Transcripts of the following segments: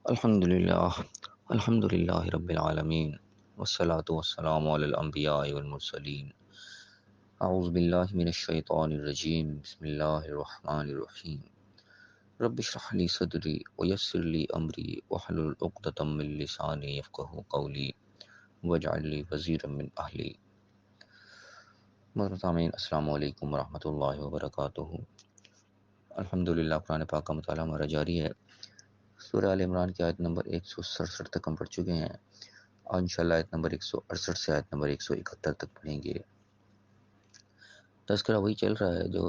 الحمد لله الحمد لله رب العالمين والصلاة والسلام على الأنبياء والمرسلين. أعوذ بالله من الشيطان الرجيم. بسم الله الرحمن الرحيم. رب اشرح لي صدري ويسر لي أمري واحلل عقدة من لساني يفقهوا قولي واجعل لي وزيرا من أهلي. محترمین السلام علیکم ورحمۃ اللہ وبرکاتہ. الحمدللہ قرآن پاک کا مطالعہ ہمارا جاری ہے. سورہ آل عمران کی آیت نمبر 167 تک ہم پڑھ چکے ہیں اور انشاءاللہ آیت نمبر 168 سے آیت نمبر 171 تک پڑھیں گے. تذکرہ وہی چل رہا ہے جو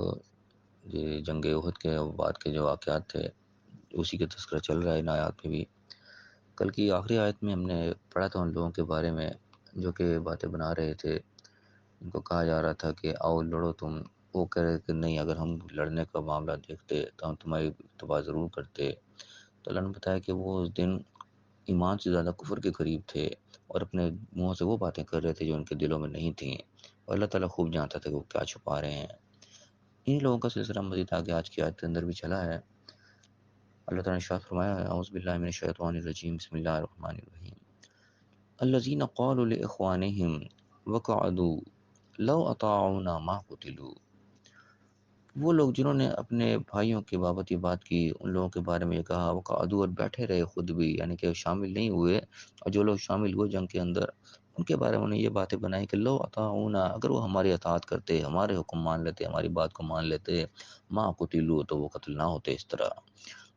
جنگ احد کے بعد کے جو واقعات تھے اسی کا تذکرہ چل رہا ہے ان آیات میں بھی. کل کی آخری آیت میں ہم نے پڑھا تھا ان لوگوں کے بارے میں جو کہ باتیں بنا رہے تھے. ان کو کہا جا رہا تھا کہ آؤ لڑو تم. وہ کہہ رہے کہ نہیں، اگر ہم لڑنے کا معاملہ دیکھتے تو ہم تمہاری اتباع ضرور کرتے. تو اللہ نے بتایا کہ وہ اس دن ایمان سے زیادہ کفر کے قریب تھے اور اپنے منہ سے وہ باتیں کر رہے تھے جو ان کے دلوں میں نہیں تھیں، اور اللہ تعالیٰ خوب جانتا تھا کہ وہ کیا چھپا رہے ہیں. انہی لوگوں کا سلسلہ مزید آگے آج کی آیت کے اندر بھی چلا ہے. اللہ تعالیٰ نے ارشاد فرمایا ہے اعوذ باللہ من الشیطان الرجیم بسم اللہ الرحمن الرحیم. الذین قالوا لاخوانهم وقعدوا لو اطاعونا ما قتلوا. وہ لوگ جنہوں نے اپنے بھائیوں کے بابت یہ بات کی، ان لوگوں کے بارے میں یہ کہا وہ قعدوا، اور بیٹھے رہے خود بھی، یعنی کہ شامل نہیں ہوئے، اور جو لوگ شامل ہوئے جنگ کے اندر ان کے بارے میں انہیں یہ باتیں بنائی کہ لو اطاعونا، اگر وہ ہماری اطاعت کرتے، ہمارے حکم مان لیتے، ہماری بات کو مان لیتے، ما قتلوا، تو وہ قتل نہ ہوتے اس طرح.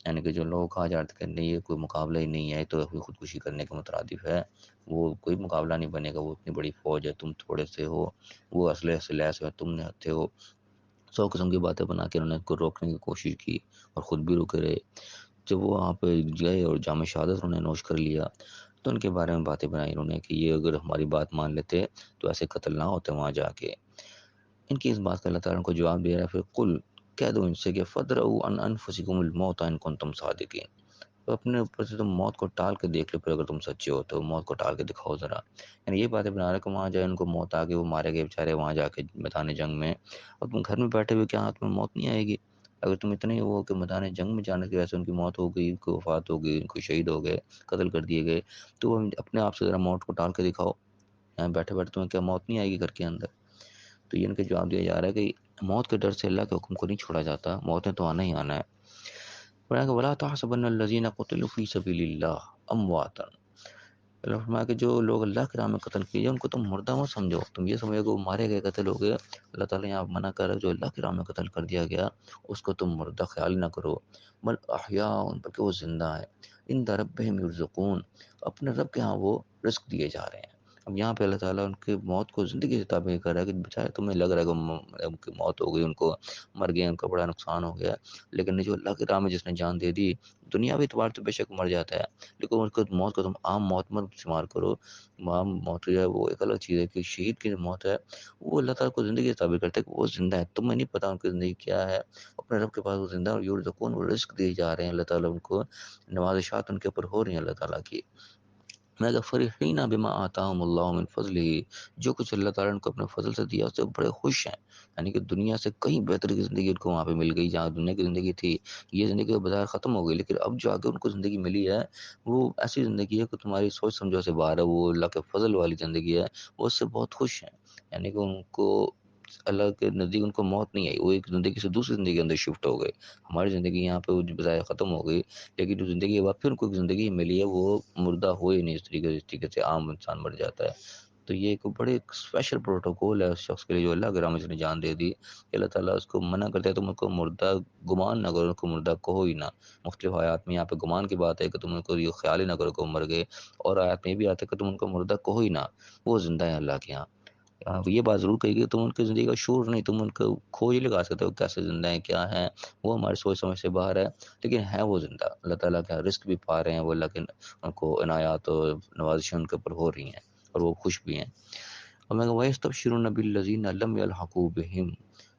یعنی کہ جو لوگ کہا جاتا کہ نہیں یہ کوئی مقابلہ ہی نہیں ہے، تو خودکشی کرنے کے مترادف ہے، وہ کوئی مقابلہ نہیں بنے گا، وہ اتنی بڑی فوج ہے، تم تھوڑے سے ہو، وہ اسلحے سے لیس ہے، تم نے ہتھے ہو. 100 قسم کی باتیں بنا کے انہوں نے اس کو روکنے کی کوشش کی اور خود بھی رکے رہے. جب وہ وہاں پہ گئے اور جام شہادت انہوں نے نوش کر لیا تو ان کے بارے میں باتیں بنائی انہوں نے کہ یہ اگر ہماری بات مان لیتے تو ایسے قتل نہ ہوتے وہاں جا کے. ان کی اس بات کا اللہ تعالیٰ کو جواب دے رہا ہے. پھر قل، کہہ دو ان سے کہ فَادْرَؤُوا عَنْ أَنفُسِكُمُ الْمَوْتَ إِن كُنتُمْ صَادِقِينَ. تو اپنے اوپر سے تم موت کو ٹال کے دیکھ لو، پھر اگر تم سچے ہو تو موت کو ٹال کے دکھاؤ ذرا. یعنی یہ باتیں بنا رہے کہ وہاں جائے ان کو موت آ گئی، وہ مارے گئے بیچارے وہاں جا کے میدان جنگ میں، اور تم گھر میں بیٹھے ہوئے کیا ہاتھ میں موت نہیں آئے گی؟ اگر تم اتنے ہو کہ میدان جنگ میں جانے کی وجہ سے ان کی موت ہو گئی، کوئی وفات ہو گئی، کوئی شہید ہو گئے، قتل کر دیے گئے، تو وہ اپنے آپ سے ذرا موت کو ٹال کے دکھاؤ. یہاں بیٹھے بیٹھے تمہیں کیا موت نہیں آئے گی گھر کے اندر؟ تو یہ ان کے جواب دیا جا رہا ہے کہ موت کے ڈر سے اللہ کے حکم کو نہیں چھوڑا جاتا، موت نے تو آنا ہی آنا ہے. وَلَا تَحْسَبَنَّ الَّذِينَ قُتِلُوا فِي سَبِيلِ اللَّهِ أَمْوَاتًا. اللہ فرمایا کہ جو لوگ اللہ کے راہ میں قتل کیے ان کو تم مردہ مت سمجھو، تم یہ سمجھو کہ وہ مارے گئے، قتل ہو گئے. اللہ تعالیٰ یہاں منع کر رہا ہے جو اللہ کے راہ میں قتل کر دیا گیا اس کو تم مردہ خیال نہ کرو، بل احیاء، ان پر کہ وہ زندہ ہے، عند ربہم یرزقون، اپنے رب کے ہاں وہ رزق دیے جا رہے ہیں. اب یہاں پہ اللہ تعالیٰ ان کی موت کو زندگی سے تعبیر کر رہا ہے کہ بچارے تمہیں لگ رہا ہے کہ ان کی موت ہو گئی، ان کو مر گئے، ان کا بڑا نقصان ہو گیا، لیکن جو اللہ کے راہ میں جس نے جان دے دی، دنیاوی اعتبار سے بے شک مر جاتا ہے، لیکن اس کو موت کو تم عام موت مت شمار کرو. عام موت جو ہے وہ ایک الگ چیز ہے کہ شہید کی جو موت ہے وہ اللہ تعالیٰ کو زندگی سے تعبیر کرتا ہے کہ وہ زندہ ہے، تمہیں نہیں پتہ ان کی زندگی کیا ہے، اپنے رب کے پاس وہ زندہ ہے، اور یرزقون، وہ رزق دیے جا رہے ہیں، اللہ تعالیٰ ان کو نوازشات ان کے اوپر ہو رہی ہیں اللہ تعالیٰ کی. میں فرحین بما آتاہم اللہ من فضلہ، جو کچھ اللہ تعالیٰ نے ان کو اپنے فضل سے دیا اس سے بڑے خوش ہیں. یعنی کہ دنیا سے کہیں بہتر کی زندگی ان کو وہاں پہ مل گئی. جہاں دنیا کی زندگی تھی یہ زندگی بظاہر ختم ہو گئی، لیکن اب جو آگے ان کو زندگی ملی ہے وہ ایسی زندگی ہے کہ تمہاری سوچ سمجھو سے باہر ہے، وہ اللہ کے فضل والی زندگی ہے، وہ اس سے بہت خوش ہیں. یعنی کہ ان کو اللہ کے نزدیک ان کو موت نہیں آئی، وہ ایک زندگی سے دوسری زندگی کے اندر شفٹ ہو گئے. ہماری زندگی یہاں پہ بظاہر ختم ہو گئی، لیکن جو زندگی کے بعد پھر ان کو ایک زندگی ملی ہے وہ مردہ ہوئے نہیں اس طریقے سے عام انسان مر جاتا ہے. تو یہ ایک بڑے اسپیشل پروٹوکول ہے اس شخص کے لیے جو اللہ کے راہ میں نے جان دے دی کہ اللہ تعالیٰ اس کو منع کرتا ہے تم ان کو مردہ گمان نہ کرو، ان کو مردہ کہو ہی نہ. مختلف آیات میں یہاں پہ گمان کی بات ہے کہ تم ان کو یہ خیال ہی نہ کرو کہ وہ مر گئے، اور آیات میں بھی آتا ہے کہ تم ان کو مردہ کہو ہی نہ، وہ زندہ ہے اللہ کے یہاں. یہ بات ضرور کہی کہ تم ان کی زندگی کا شعور نہیں، تم ان کو کھوج لگا سکتے ہو کیسے زندہ ہیں، کیا ہیں، وہ ہماری سوچ سمجھ سے باہر ہے، لیکن ہے وہ زندہ. اللہ تعالیٰ کا رزق بھی پا رہے ہیں، وہ اللہ کے ان کو عنایات اور نوازشیں ان کے اوپر ہو رہی ہیں اور وہ خوش بھی ہیں. اور میں وَيَسْتَبْشِرُونَ بِالَّذِينَ لَمْ يَلْحَقُوا بِهِمْ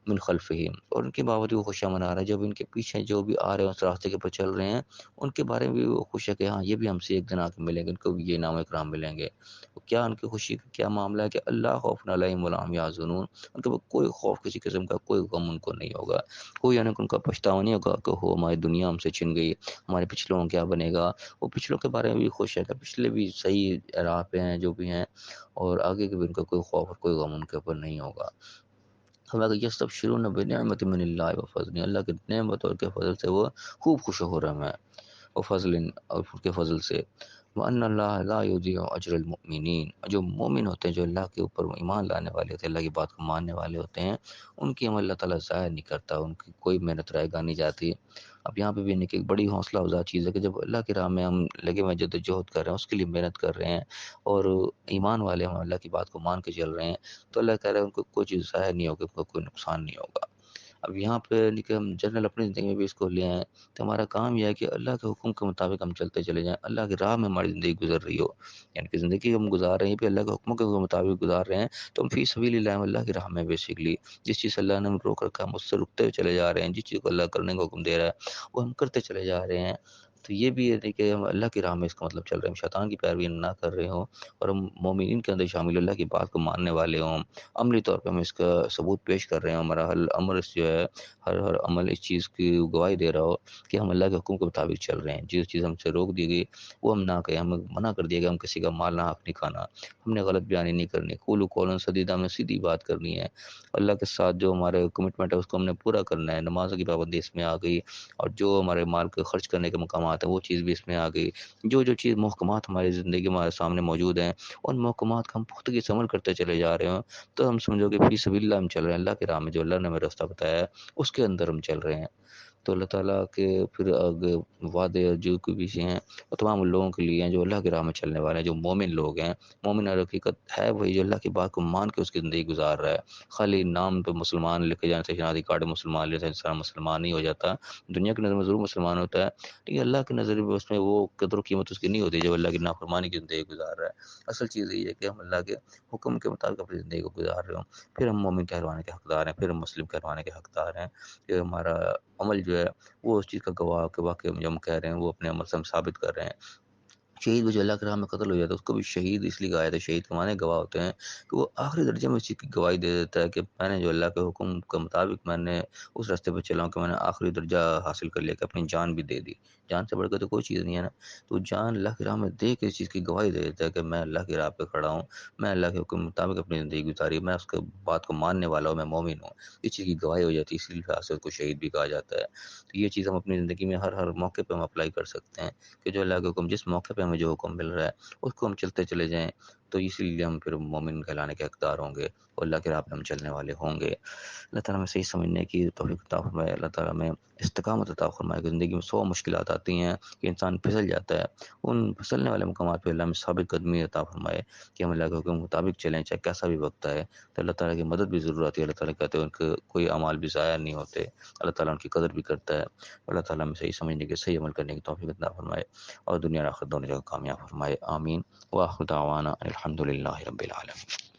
من خلفہم، اور ان کے باوجود وہ خوشیاں منا رہا ہے، جب ان کے پیچھے جو بھی آ رہے ہیں اس راستے کے پر چل رہے ہیں ان کے بارے میں بھی وہ خوش ہے کہ ہاں یہ بھی ہم سے ایک دن آ کے ملیں گے، ان کو بھی یہ انعام اکرام ملیں گے۔ کیا ان کی خوشی کا کیا معاملہ ہے کہ اللہ خوف علیہم ولا هم يحزنون، ان کے کوئی خوف کسی قسم کا، کوئی غم ان کو نہیں ہوگا، کوئی یعنی کہ ان کا پچھتاوا نہیں ہوگا کہ ہو ہماری دنیا ہم سے چھن گئی، ہمارے پچھلوں کا کیا بنے گا۔ وہ پچھلوں کے بارے میں بھی خوش ہے کہ پچھلے بھی صحیح راہ پہ ہیں جو بھی ہیں، اور آگے کے بھی ان کا کوئی خوف اور کوئی غم ان کے اوپر نہیں ہوگا۔ ہمیں یستبشرون بنعمت من اللہ و فضل، اللہ کے نعمت اور کے فضل سے وہ خوب خوش ہو رہا ہے، و فضل اور ان کے فضل سے، وان اللہ لا یضیع اجر المؤمنین، جو مومن ہوتے ہیں، جو اللہ کے اوپر ایمان لانے والے ہوتے ہیں، اللہ کی بات کو ماننے والے ہوتے ہیں، ان کی عمل اللہ تعالیٰ ضائع نہیں کرتا، ان کی کوئی محنت رائے گاہ نہیں جاتی۔ اب یہاں پہ بھی ایک بڑی حوصلہ افزا چیز ہے کہ جب اللہ کی راہ میں ہم لگے ہوئے جدوجہد کر رہے ہیں، اس کے لیے محنت کر رہے ہیں، اور ایمان والے ہم اللہ کی بات کو مان کے چل رہے ہیں، تو اللہ کہہ رہا ہے ان کو کوئی چیز ضائع نہیں ہوگی، ان کو کوئی نقصان نہیں ہوگا۔ اب یہاں پہ کہ ہم جنرل اپنی زندگی میں بھی اس کو لے آئیں تو ہمارا کام یہ ہے کہ اللہ کے حکم کے مطابق ہم چلتے چلے جائیں، اللہ کی راہ میں ہماری زندگی گزر رہی ہو، یعنی کہ زندگی ہم گزار رہے ہیں پہ اللہ کے حکموں کے مطابق گزار رہے ہیں، تو ہم فی سبیل اللہ اللہ کی راہ میں بیسکلی جس چیز سے اللہ نے ہم روک رکھا ہے ہم اس سے رکتے ہوئے چلے جا رہے ہیں، جس چیز کو اللہ کرنے کا حکم دے رہا ہے وہ ہم کرتے چلے جا رہے ہیں۔ تو یہ بھی ہے کہ ہم اللہ کی راہ میں اس کا مطلب چل رہے ہیں، ہم شیطان کی پیروی نہ کر رہے ہوں، اور ہم مومنین کے اندر شامل اللہ کی بات کو ماننے والے ہوں، عملی طور پہ ہم اس کا ثبوت پیش کر رہے ہیں، ہمارا ہر عمل جو ہے، ہر عمل اس چیز کی گواہی دے رہا ہو کہ ہم اللہ کے حکم کے مطابق چل رہے ہیں، جس چیز ہم سے روک دی گئی وہ ہم نہ کہیں، ہمیں منع کر دیا گیا ہم کسی کا مال نہ حق نہیں کھانا، ہم نے غلط بیانی نہیں کرنی، قولوا قولا سدیدا، ہم نے سیدھی بات کرنی ہے، اللہ کے ساتھ جو ہمارے کمٹمنٹ ہے اس کو ہم نے پورا کرنا ہے، نماز کی پابندی اس میں آ گئی، اور جو ہمارے مال کو خرچ کرنے کے مقامات ہیں وہ چیز بھی اس میں آ گئی، جو چیز محکمات ہماری زندگی میں ہمارے سامنے موجود ہیں ان محکمات کا ہم پختگی سے عمل کرتے چلے جا رہے ہوں، تو ہم سمجھو کہ فی سبیل اللہ ہم چل رہے ہیں، اللہ کے راہ میں جو اللہ نے ہمیں راستہ بتایا ہے اس کے اندر ہم چل رہے ہیں۔ تو اللہ تعالیٰ کے پھر آگے وعدے جو کوئی بھی ہیں وہ تمام ان لوگوں کے لیے ہیں جو اللہ کی راہ میں چلنے والے ہیں، جو مومن لوگ ہیں۔ مومن اور حقیقت ہے وہی جو اللہ کی بات کو مان کے اس کی زندگی گزار رہا ہے، خالی نام پہ مسلمان لکھ کے جانے سے شناختی کارڈ مسلمان لے سے انسان مسلمان نہیں ہو جاتا، دنیا کی نظر میں ضرور مسلمان ہوتا ہے لیکن اللہ کی نظر میں اس میں وہ قدر و قیمت اس کی نہیں ہوتی جب اللہ کی نافرمانی کی زندگی گزار رہا ہے۔ اصل چیز یہ ہے کہ ہم اللہ کے حکم کے مطابق اپنی زندگی کو گزار رہے ہوں، پھر ہم مومن کہلوانے کے حقدار ہیں، پھر ہم مسلم کہلوانے کے حقدار ہیں، کہ ہمارا عمل جو ہے وہ اس چیز کا گواہ کہ واقعی جو ہم کہہ رہے ہیں وہ اپنے عمل سے ہم ثابت کر رہے ہیں۔ شہید بھی جو اللہ کے راہ میں قتل ہو جاتا ہے اس کو بھی شہید اس لیے کہا جاتا ہے، شہید کے معنی گواہ ہوتے ہیں کہ وہ آخری درجے میں اس چیز کی گواہی دے دیتا ہے کہ میں نے جو اللہ کے حکم کے مطابق میں نے اس راستے پہ چلا ہوں کہ میں نے آخری درجہ حاصل کر لیا کہ اپنی جان بھی دے دی، جان سے بڑھ کر تو کوئی چیز نہیں ہے نا، تو جان اللہ کی راہ میں دے کے اس چیز کی گواہی دے دیتا ہے کہ میں اللہ کی راہ پہ کھڑا ہوں، میں اللہ کے حکم کے مطابق اپنی زندگی گزاری، میں اس کے بات کو ماننے والا ہوں، میں مومن ہوں، اس چیز کی گواہی ہو جاتی ہے، اسی لیے اس کو شہید بھی کہا جاتا ہے۔ تو یہ چیز ہم اپنی زندگی میں ہر موقع پہ ہم اپلائی کر سکتے ہیں کہ جو اللہ کے حکم جس موقع پہ ہمیں جو حکم مل رہا ہے اس کو ہم چلتے چلے جائیں، تو اسی لیے ہم پھر مومن کہلانے کے حقدار ہوں گے اور اللہ کے راہ پہ ہم چلنے والے ہوں گے۔ اللہ تعالیٰ ہمیں صحیح سمجھنے کی توفیق عطا فرمائے، اللہ تعالیٰ ہمیں استقامت عطا فرمائے کہ زندگی میں 100 مشکلات آتی ہیں کہ انسان پھسل جاتا ہے، ان پھسلنے والے مقامات پہ اللہ ہمیں ثابت قدمی عطا فرمائے کہ ہم اللہ کے حکم کے مطابق چلیں چاہے کیسا بھی وقت آئے، تو اللہ تعالیٰ کی مدد بھی ضرور آتی ہے، اللہ تعالیٰ کہتے ہیں ان کے کوئی اعمال بھی ضائع نہیں ہوتے، اللہ تعالیٰ ان کی قدر بھی کرتا ہے، اللہ تعالیٰ ہمیں صحیح سمجھنے کے صحیح عمل کرنے کی توفیق عطا فرمائے اور دنیا اور آخرت دونوں جگہ کامیاب فرمائے، آمین۔ وآخر دعوانا الحمد للہ رب العالمین۔